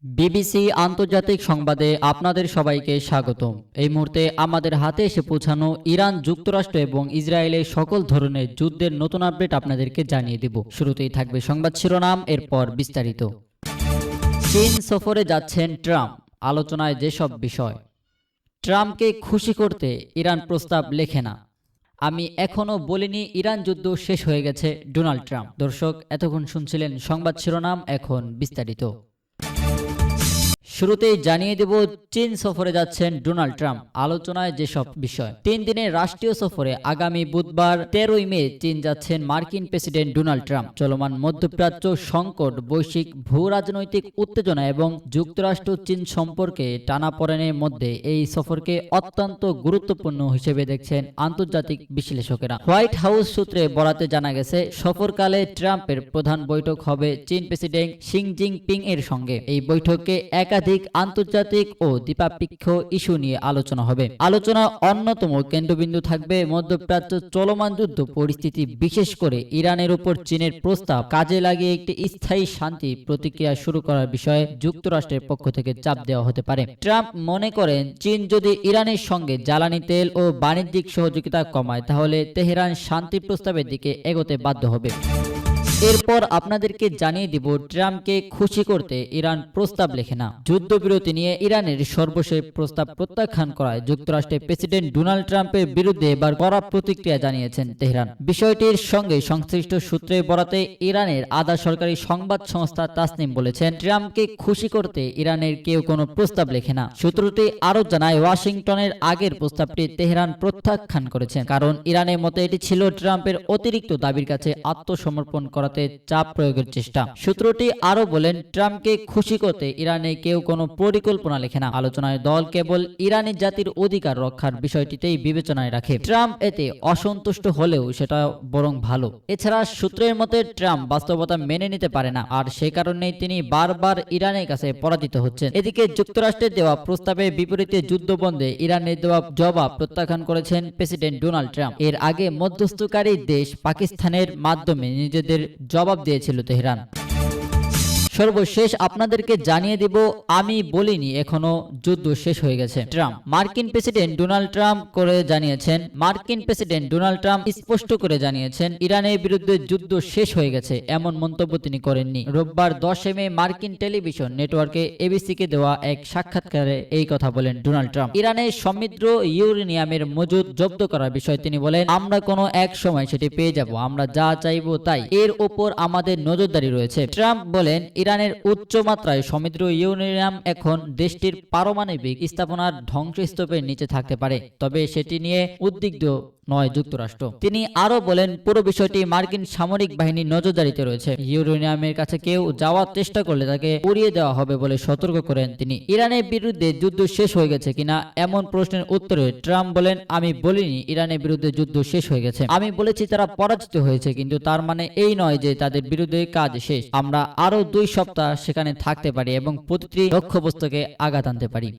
BBC আন্তর্জাতিক সংবাদে আপনাদের সবাইকে স্বাগতম। এই মুহূর্তে আমাদের হাতে এসে পৌঁছানো ইরান, যুক্তরাষ্ট্র এবং ইসরায়েলের সকল ধরনের যুদ্ধের নতুন আপডেট আপনাদেরকে জানিয়ে দেব। শুরুতেই থাকবে সংবাদ শিরোনাম, এরপর বিস্তারিত। চীন সফরে যাচ্ছেন ট্রাম্প, আলোচনায় যেসব বিষয়। ট্রাম্পকে খুশি করতে ইরান প্রস্তাব লেখে না। আমি এখনো বলিনি ইরান যুদ্ধ শেষ হয়ে গেছে, ডোনাল্ড ট্রাম্প। দর্শক, এতক্ষণ শুনছিলেন সংবাদ শিরোনাম, এখন বিস্তারিত। শুরুতেই জানিয়ে দেব, চীন সফরে যাচ্ছেন ডোনাল্ড ট্রাম্প, আলোচনায় যেসব বিষয়। 3 দিনের রাষ্ট্রীয় সফরে আগামী বুধবার 13ই মে চীন যাচ্ছেন মার্কিন প্রেসিডেন্ট ডোনাল্ড ট্রাম্প। চলমান মধ্যপ্রাচ্য সংকট, বৈশ্বিক ভূ রাজনৈতিক উত্তেজনা এবং যুক্তরাষ্ট্র চীন সম্পর্কে টানাপোড়েনের মধ্যে এই সফরকে অত্যন্ত গুরুত্বপূর্ণ হিসেবে দেখছেন আন্তর্জাতিক বিশ্লেষকেরা। হোয়াইট হাউস সূত্রে বরাতে জানা গেছে, সফরকালে ট্রাম্পের প্রধান বৈঠক হবে চীন প্রেসিডেন্ট শি জিনপিং এর সঙ্গে। এই বৈঠকে একাধিক আন্তর্জাতিক ও দ্বিপাক্ষিক ইস্যু নিয়ে আলোচনা হবে। আলোচনার অন্যতম কেন্দ্রবিন্দু থাকবে মধ্যপ্রাচ্য চলমান যুদ্ধ পরিস্থিতি, বিশেষ করে ইরানের উপর চীনের প্রস্তাব কাজে লাগিয়ে একটি স্থায়ী শান্তি প্রতিক্রিয়া শুরু করার বিষয়ে যুক্তরাষ্ট্রের পক্ষ থেকে চাপ দেওয়া হতে পারে। ট্রাম্প মনে করেন, চীন যদি ইরানের সঙ্গে জ্বালানি তেল ও বাণিজ্যিক সহযোগিতা কমায়, তাহলে তেহরান শান্তি প্রস্তাবের দিকে এগোতে বাধ্য হবে। এরপর আপনাদেরকে জানিয়ে দিব, ট্রাম্পকে খুশি করতে ইরান প্রস্তাব লেখে না। যুদ্ধবিরতি নিয়ে ইরানের সর্বশেষ প্রস্তাব প্রত্যাখ্যান করায় যুক্তরাষ্ট্রের প্রেসিডেন্ট ডোনাল্ড ট্রাম্পের বিরুদ্ধে এবার কড়া প্রতিক্রিয়া জানিয়েছেন তেহরান। বিষয়টির সঙ্গে সংশ্লিষ্ট সূত্রে বরাতে ইরানের আধা সরকারি সংবাদ সংস্থা তাসনিম বলেছেন, ট্রাম্পকে খুশি করতে ইরানের কেউ কোনো প্রস্তাব লেখে না। সূত্রটি আরও জানায়, ওয়াশিংটনের আগের প্রস্তাবটি তেহরান প্রত্যাখ্যান করেছেন, কারণ ইরানের মতে এটি ছিল ট্রাম্পের অতিরিক্ত দাবির কাছে আত্মসমর্পণ করাতে চাপ প্রয়োগের চেষ্টা। সূত্রটি আরো বলেন, ট্রাম্পকে খুশি করতে ইরানে কেউ কোনো পরিকল্পনা লেখে না। আলোচনায় দল কেবল ইরানি জাতির অধিকার রক্ষার বিষয়টিতেই বিবেচনায় রাখে। ট্রাম্প এতে অসন্তুষ্ট হলেও সেটা বরং ভালো। এছাড়া সূত্রের মতে, ট্রাম্প বাস্তবতা মেনে নিতে পারে না, আর সে কারণেই তিনি বারবার ইরানের কাছে পরাজিত হচ্ছেন। এদিকে যুক্তরাষ্ট্রের দেওয়া প্রস্তাবের বিপরীতে যুদ্ধবন্ধে ইরানের দেওয়া জবাব প্রত্যাখ্যান করেছেন প্রেসিডেন্ট ডোনাল্ড ট্রাম্প। এর আগে মধ্যস্থকারী দেশ পাকিস্তানের মাধ্যমে নিজেদের জবাব দিয়েছিল তেহরান। সর্বশেষ আপনাদেরকে জানিয়ে দিব, আমি বলিনি এখনো যুদ্ধ শেষ হয়ে গেছে, ট্রাম্প। মার্কিন প্রেসিডেন্ট ডোনাল্ড ট্রাম্প স্পষ্ট করে জানিয়েছেন, ইরানের বিরুদ্ধে যুদ্ধ শেষ হয়ে গেছে, এমন মন্তব্য তিনি করেননি। রোববার 10 মে মার্কিন টেলিভিশন নেটওয়ার্কে এবিসিকে দেওয়া এক সাক্ষাৎকারে এই কথা বলেন ডোনাল্ড ট্রাম্প। ইরানের সমৃদ্ধ ইউরেনিয়ামের মজুদ জব্দ করার বিষয়ে তিনি বলেন, আমরা কোনো এক সময় সেটি পেয়ে যাব, আমরা যা চাইবো তাই, এর ওপর আমাদের নজরদারি রয়েছে। ট্রাম্প বলেন, ইরানের উচ্চ মাত্রায় সমৃদ্ধ ইউরেনিয়াম এখন দেশটির পারমাণবিক স্থাপনার ধ্বংসস্তূপের নিচে থাকতে পারে, তবে সেটি নিয়ে উদ্বিগ্ন নয় যুক্তরাষ্ট্র। তিনি আরো বলেন, পুরো বিষয়টি মার্কিন সামরিক বাহিনীর নজরদারিতে রয়েছে। ইউরেনিয়ামের কাছে কেউ যাওয়ার চেষ্টা করলে তাকে উড়িয়ে দেওয়া হবে বলে সতর্ক করেন তিনি। ইরানের বিরুদ্ধে যুদ্ধ শেষ হয়ে গেছে কিনা এমন প্রশ্নের উত্তরে ট্রাম্প বলেন, আমি বলিনি ইরানের বিরুদ্ধে যুদ্ধ শেষ হয়ে গেছে, আমি বলেছি তারা পরাজিত হয়েছে, কিন্তু তার মানে এই নয় যে তাদের বিরুদ্ধে কাজ শেষ। আমরা আরো 2 সপ্তাহ সেখানে থাকতে পারি এবং প্রতিটি লক্ষ্যবস্তুকে আঘাত আনতে পারি।